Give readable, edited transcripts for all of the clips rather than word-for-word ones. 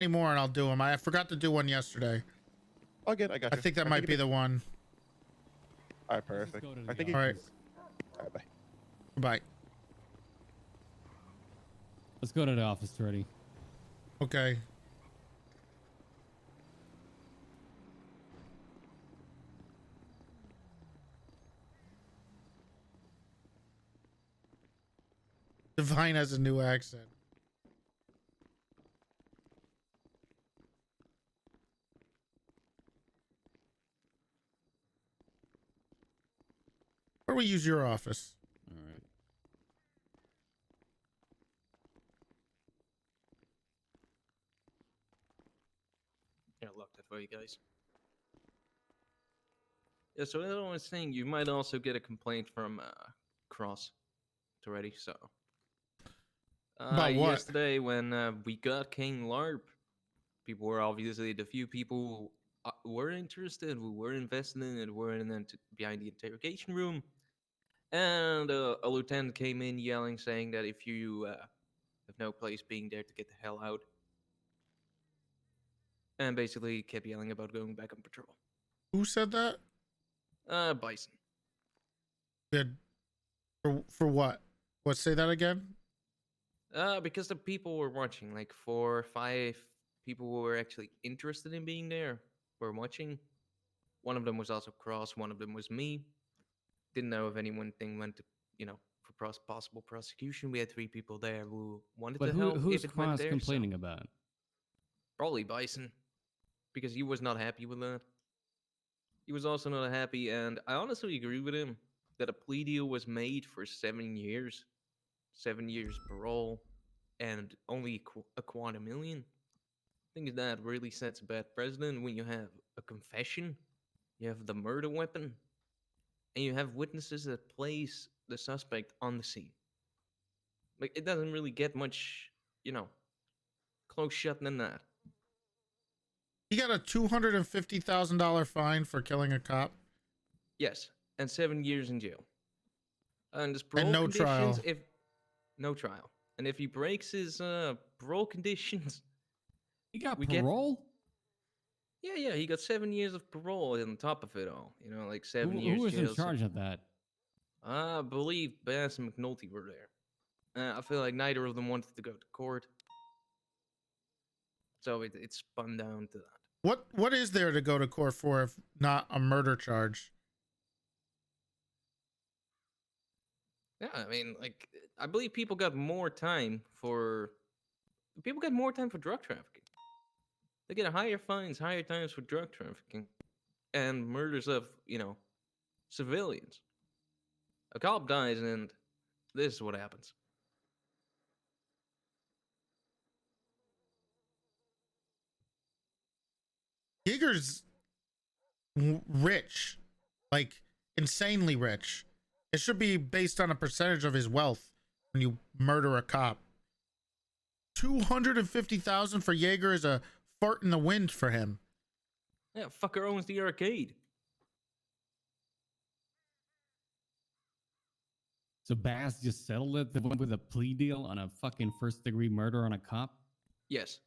Anymore, and I'll do them. I forgot to do one yesterday. Oh, good. I got you. I think that might be the one. All right, perfect. I think. All right. All right, bye. Bye. Let's go to the office already. Okay. Divine has a new accent. Where do we use your office? All right. Yeah, I locked that for you guys. Yeah, so as I was saying, you might also get a complaint from Cross already. So About what? yesterday when we got King LARP, people were obviously the few people who were interested, who were invested in it, were behind the interrogation room, and a lieutenant came in yelling, saying that if you have no place being there, to get the hell out, and basically kept yelling about going back on patrol. Who said that? Bison. Good. For what? What? Say that again? Because the people were watching, like 4 or 5 people who were actually interested in being there were watching. One of them was also Cross. One of them was me. Didn't know if anything went to, for possible prosecution. We had 3 people there who wanted to help. Who's if it went Cross there, complaining so. about? Probably Bison, because he was not happy with that. He was also not happy, and I honestly agree with him that a plea deal was made for 7 years. 7 years parole, and only a $250,000. I think that really sets a bad precedent when you have a confession, you have the murder weapon, and you have witnesses that place the suspect on the scene. Like, it doesn't really get much, close shut than that. He got a $250,000 fine for killing a cop. Yes, and 7 years in jail. And there's And no trial. No trial. And if he breaks his parole conditions, He got parole? Yeah, he got 7 years of parole on top of it all. Like 7 years. Who was jail, in charge of that? I believe Bass and McNulty were there. I feel like neither of them wanted to go to court, so it spun down to that. What is there to go to court for if not a murder charge? Yeah, I mean, like, I believe people got more time for drug trafficking. They get higher fines, higher times for drug trafficking, and murders of civilians. A cop dies, and this is what happens. Yaeger's rich, like insanely rich. It should be based on a percentage of his wealth when you murder a cop. $250,000 for Yaeger is a fart in the wind for him. Yeah, fucker owns the arcade. So Bass just settled it with a plea deal on a fucking first-degree murder on a cop? Yes.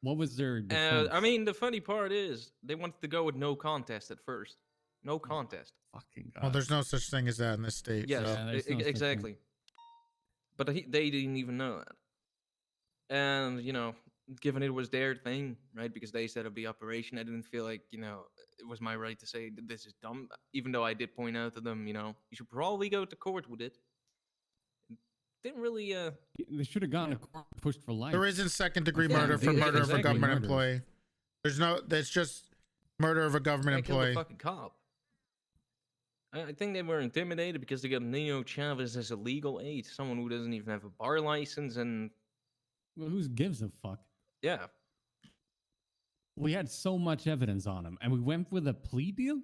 What was their defense? I mean, the funny part is they wanted to go with no contest at first. No contest. Fucking God. Well, there's no such thing as that in this state. Yes, so. Yeah, exactly. But they didn't even know that. And, given it was their thing, right, because they said it'd be operation, I didn't feel like, it was my right to say that this is dumb, even though I did point out to them, you should probably go to court with it. Didn't really, They should have gotten a court pushed for life. There isn't second-degree Yeah, murder for murder of a exactly. government employee. That's just murder of a government I killed employee. a fucking cop. I think they were intimidated because they got Nino Chavez as a legal aid, someone who doesn't even have a bar license, and Well, who gives a fuck? yeah. We had so much evidence on him, and we went with a plea deal?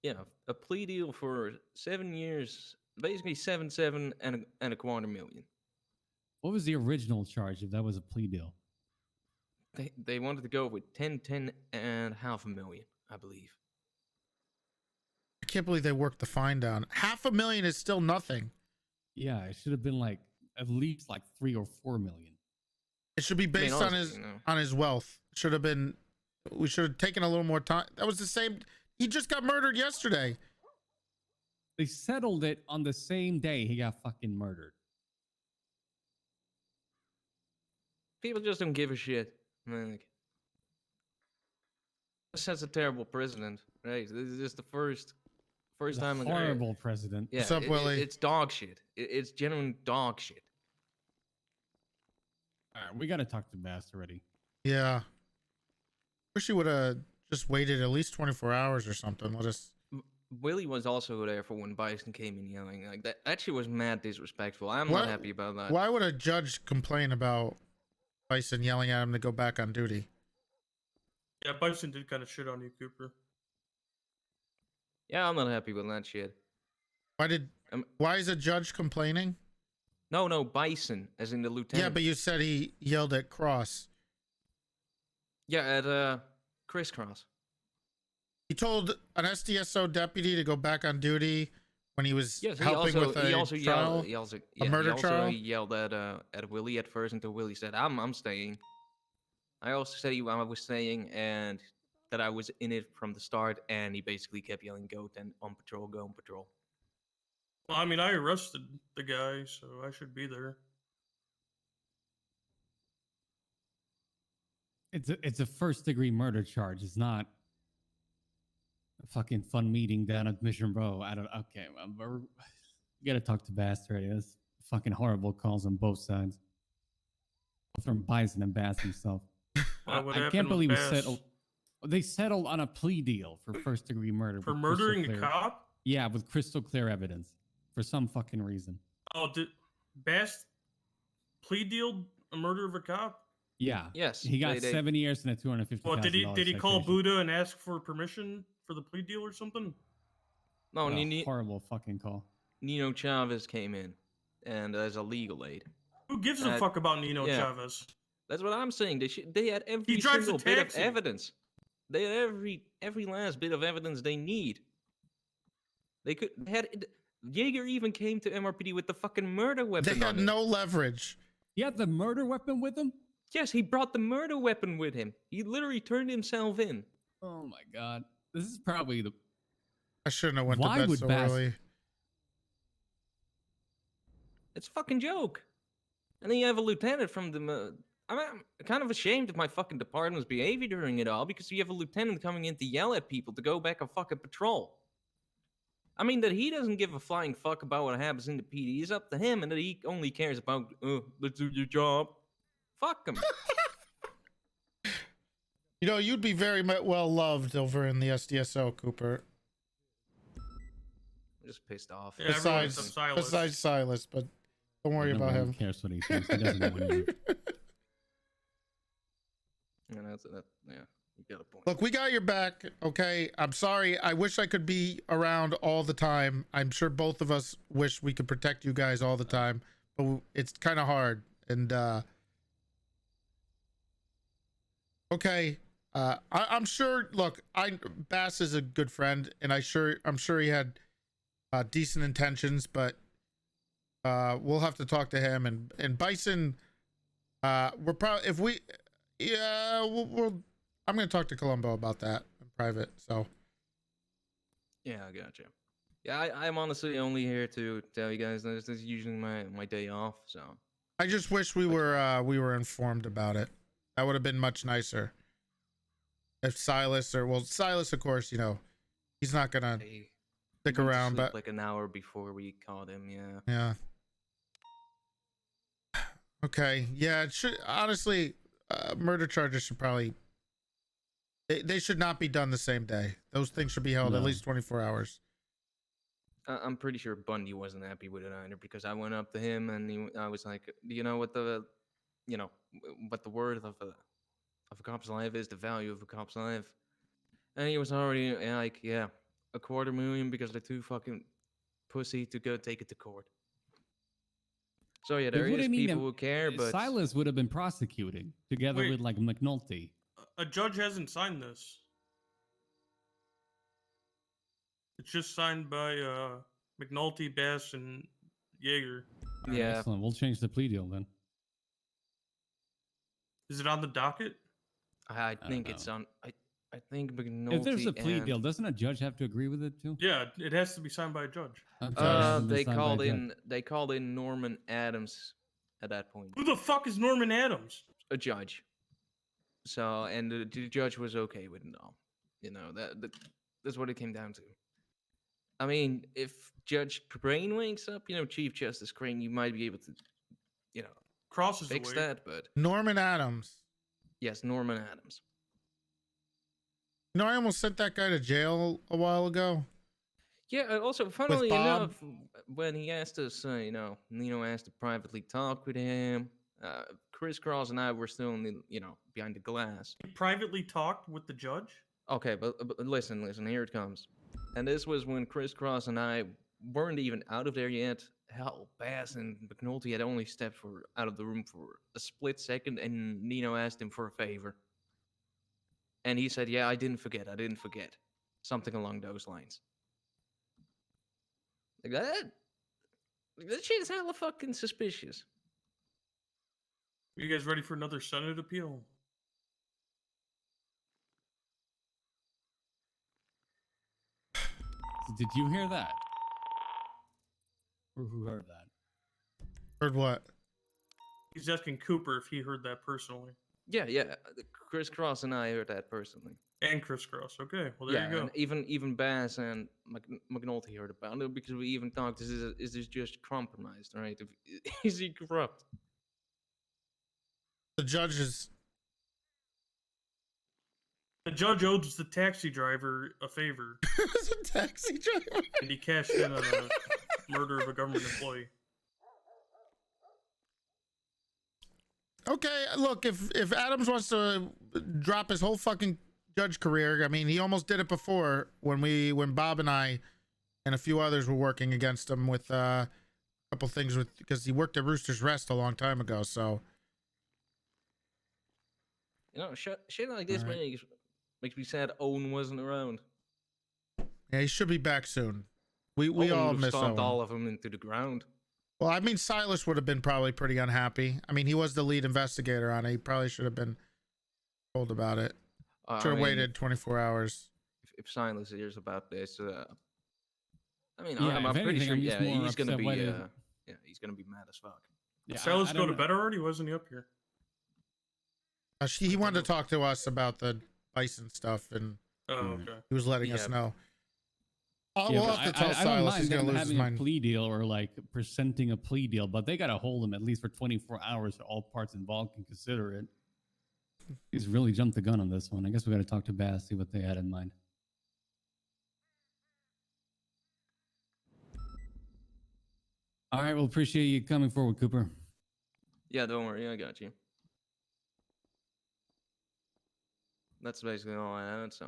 Yeah, a plea deal for 7 years, basically 7 and a $250,000. What was the original charge if that was a plea deal? They wanted to go with 10 and $500,000, I believe. I can't believe they worked the fine down. $500,000 is still nothing. Yeah, it should have been at least 3 or 4 million. It should be based honestly, on his wealth. should have been. We should have taken a little more time. That was the same. He just got murdered yesterday. They settled it on the same day he got fucking murdered. People just don't give a shit. Like, this sets a terrible precedent, right? This is just the first time. Horrible president. Yeah, What's up, Willie? It's dog shit. It's genuine dog shit. All right, we got to talk to Bass already. Yeah. Wish he would have just waited at least 24 hours or something. Let us. Willie was also there for when Bison came in yelling like that. That shit was mad disrespectful. I'm What- not happy about that. Why would a judge complain about Bison yelling at him to go back on duty? Yeah, Bison did kind of shit on you, Cooper. Yeah, I'm not happy with that shit. Why is a judge complaining? No, Bison, as in the lieutenant. Yeah, but you said he yelled at Cross. Yeah, at Crisscross. He told an SDSO deputy to go back on duty when he was Yes, helping with a trial. He murder trial? He yelled at Willie at first until Willie said, "I'm staying." I also said I was staying and that I was in it from the start, and he basically kept yelling, "Go and on patrol, go on patrol." Well, I mean, I arrested the guy, so I should be there. It's a first-degree murder charge. It's not a fucking fun meeting down at Mission Row. I don't. Okay, well, we gotta talk to Bass already. That's fucking horrible calls on both sides, both from Bison and Bass himself. I can't believe we settled. They settled on a plea deal for first-degree murder For with murdering crystal a clear- cop? Yeah, with crystal clear evidence for some fucking reason. Oh, did Bass plea deal a murder of a cop? Yeah. Yes, He got they- 7 years and a $250,000. Well, did he call citation. Buddha and ask for permission for the plea deal or something? No, What a horrible fucking call. Nino Chavez came in, and as a legal aid. Who gives a fuck about Nino yeah. Chavez? That's what I'm saying. They had every drives a single bit of taxi. evidence. They had every last bit of evidence they need. They had Yaeger even came to MRPD with the fucking murder weapon. They had on him. no leverage. He had the murder weapon with him? Yes, he brought the murder weapon with him. He literally turned himself in. Oh my god. This is probably the... I shouldn't have went Why to bed would so Bass- early. It's a fucking joke. And then you have a lieutenant from the... I'm kind of ashamed of my fucking department's behavior during it all, because you have a lieutenant coming in to yell at people to go back on fucking patrol. I mean, that he doesn't give a flying fuck about what happens in the PD is up to him, and that he only cares about, let's do your job. Fuck him. You know, you'd be very well loved over in the SDSO, Cooper. I'm just pissed off. Yeah, everyone except Silas. Besides Silas, but don't worry No about one him. cares what he thinks. He doesn't know what he thinks. Yeah, yeah, you got a point. Look, we got your back, okay? I'm sorry. I wish I could be around all the time. I'm sure both of us wish we could protect you guys all the time, but it's kind of hard. And okay, I'm sure. Look, Bass is a good friend, and I'm sure he had decent intentions, but we'll have to talk to him. And Bison, we're probably if we. Yeah, I'm going to talk to Columbo about that in private. So, Yeah, I gotcha. Yeah, I'm honestly only here to tell you guys this is usually my day off. So I just wish we were informed about it. That would have been much nicer. If Silas Silas, of course, you know, he's not gonna Hey, stick went to around, sleep but like an hour before we called him. Yeah. yeah. Okay, yeah. It should honestly. Murder charges should probably they should not be done the same day. Those things should be held at No. least 24 hours. I'm pretty sure Bundy wasn't happy with it either, because I went up to him and I was like, "Do you know what the worth of a cop's life is? The value of a cop's life?" And he was already like, "Yeah, $250,000 because they're too fucking pussy to go take it to court." So yeah, there is wouldn't people even- who care, but Silas would have been prosecuting together Wait. with like McNulty. A judge hasn't signed this. It's just signed by McNulty, Bass, and Yaeger. yeah, Excellent. We'll change the plea deal then. Is it on the docket? I don't think it's know. on. I think McNulty. If there's a plea and, deal, doesn't a judge have to agree with it too? Yeah, it has to be signed by a judge. Okay, it hasn't been they signed by a called judge. in. They called in Norman Adams at that point, Who the fuck is Norman Adams? a judge. So, and the judge was okay with it all. You know that's what it came down to. I mean, if Judge Crane wakes up, Chief Justice Crane, you might be able to, Crosses fix away. that. But Norman Adams. yes, Norman Adams. I almost sent that guy to jail a while ago. Yeah. Also, funnily Bob? enough, when he asked us, Nino asked to privately talk with him. Chris Cross and I were still in the, behind the glass. He privately talked with the judge? Okay, but listen, here it comes. And this was when Chris Cross and I weren't even out of there yet. Hell, Bass and McNulty had only stepped out of the room for a split second, and Nino asked him for a favor. And he said, yeah, I didn't forget. Something along those lines. Like that shit is hella fucking suspicious. You guys ready for another Senate appeal? Did you hear that? Or who heard that? Heard what? He's asking Cooper if he heard that personally. Yeah. Chris Cross and I heard that personally. And Chris Cross. Okay, well there Yeah, you go. and even Bass and McNulty heard about it because we even talked. Is this just compromised? Right? Is he corrupt? The judge is. The judge owes the taxi driver a favor, It's a taxi driver. and he cashed in on a murder of a government employee. Okay, look, if Adams wants to drop his whole fucking judge career, I mean, he almost did it before when Bob and I and a few others were working against him with a couple things because he worked at Rooster's Rest a long time ago. So Shit like this makes me sad. Owen wasn't around. yeah, he should be back soon. We Owen all would've miss stomped Owen. all of them into the ground. Well, I mean, Silas would have been probably pretty unhappy. I mean, he was the lead investigator on it. He probably should have been told about it. Should have waited 24 hours. If Silas hears about this, I mean, Yeah, I'm if pretty anything, sure. I'm just Yeah, more he's gonna upset be. why they- Yeah, he's gonna be mad as fuck. Yeah, Silas I go don't to know. bed already? Wasn't he up here? He wanted to talk to us about the bison stuff, and Oh, Mhm. okay. he was letting us Yeah. know. Yeah, We'll but have to tell I don't Silas mind he's gonna them lose his having a mind. plea deal or like presenting a plea deal, but they got to hold him at least for 24 hours so all parts involved can consider it. He's really jumped the gun on this one. I guess we got to talk to Bass, see what they had in mind. All right, well, appreciate you coming forward, Cooper. Yeah, don't worry, I got you. That's basically all I had. So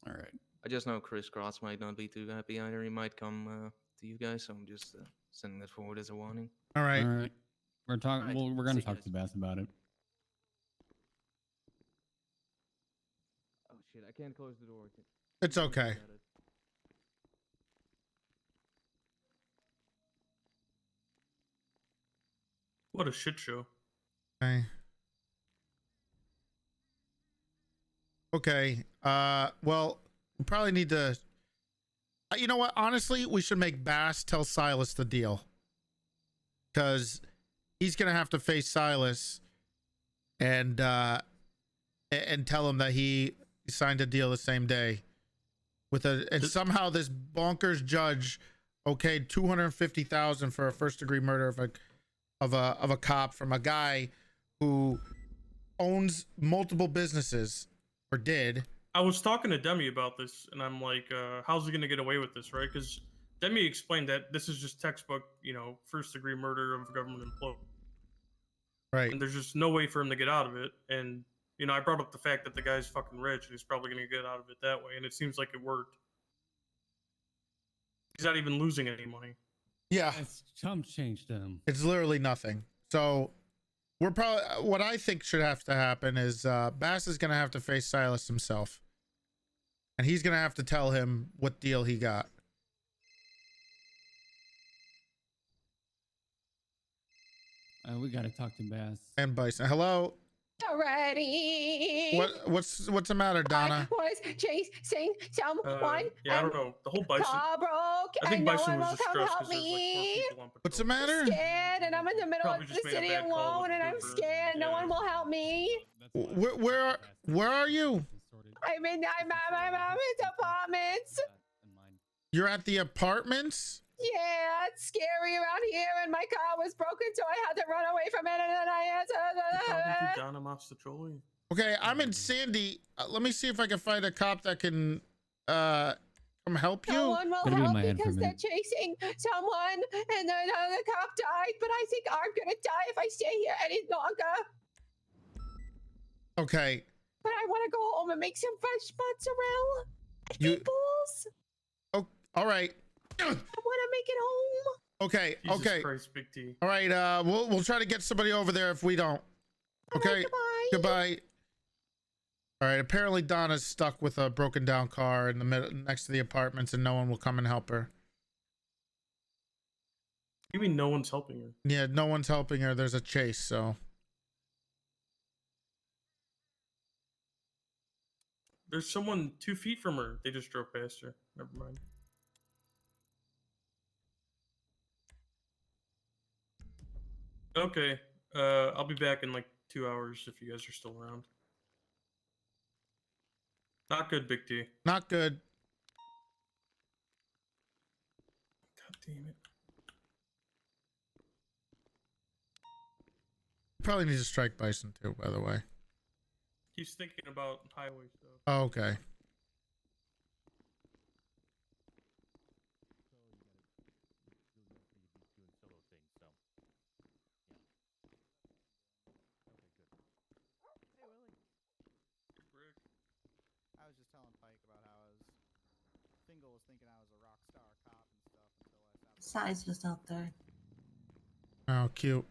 All right. I just know Chris Cross might not be too happy either. He might come to you guys, so I'm just sending that forward as a warning. All right. All right. We're talking. All right. Well, we're See gonna you talk guys. to Bass about it. Oh shit! I can't close the door. It's okay. What a shit show. Okay. Okay. Well, we probably need to. You know what? Honestly, we should make Bass tell Silas the deal, because he's gonna have to face Silas and tell him that he signed a deal the same day with and somehow this bonkers judge okayed $250,000 for a first-degree murder of a cop from a guy who owns multiple businesses, or did. I was talking to Demi about this, and I'm like, how's he going to get away with this, right? Because Demi explained that this is just textbook, first-degree murder of a government employee. Right. And there's just no way for him to get out of it. And, I brought up the fact that the guy's fucking rich, and he's probably going to get out of it that way. And it seems like it worked. He's not even losing any money. Yeah. It's chump change to him. It's literally nothing. So we're probably, what I think should have to happen is Bass is going to have to face Silas himself, and he's going to have to tell him what deal he got. We got to talk to Bass. And Bison. Hello. already. What's the matter, Donna? I was chasing someone. Yeah, I don't know. The whole bison. Car broke, I think and no Bison one was will come distressed help because there's like 4 me. people on patrol. What's the matter? Scared, and I'm in the middle Probably of the just made a city bad call alone, with and I'm Cooper. scared. No Yeah. one will help me. Where are you? I'm at my mom's apartments. You're at the apartments? Yeah, it's scary around here, and my car was broken, so I had to run away from it, and then I had to. Donna Mops the trolley. Okay, I'm in Sandy. Let me see if I can find a cop that can come help you. No one will Gonna be in help my head for a because they're minute. chasing someone, and then the cop died. But I think I'm gonna die if I stay here any longer. Okay. But I want to go home and make some fresh mozzarella You- meatballs. Oh, all right. I want to make it home. Okay. Jesus Okay. Christ, Big T. All right. We'll try to get somebody over there if we don't. All Okay. right, goodbye. Goodbye. All right. Apparently Donna's stuck with a broken down car in the middle next to the apartments, and no one will come and help her. You mean no one's helping her? Yeah, no one's helping her. There's a chase, so. There's someone 2 feet from her. They just drove past her. Never mind. Okay. I'll be back in like 2 hours if you guys are still around. Not good, Big T. Not good. God damn it. Probably need to strike Bison too, by the way. He's thinking about highway stuff. Oh, okay. Rick. I was just telling Pike about how I was Fingal was thinking I was a rock star cop and stuff until I stopped. Size just out there. Oh, cute.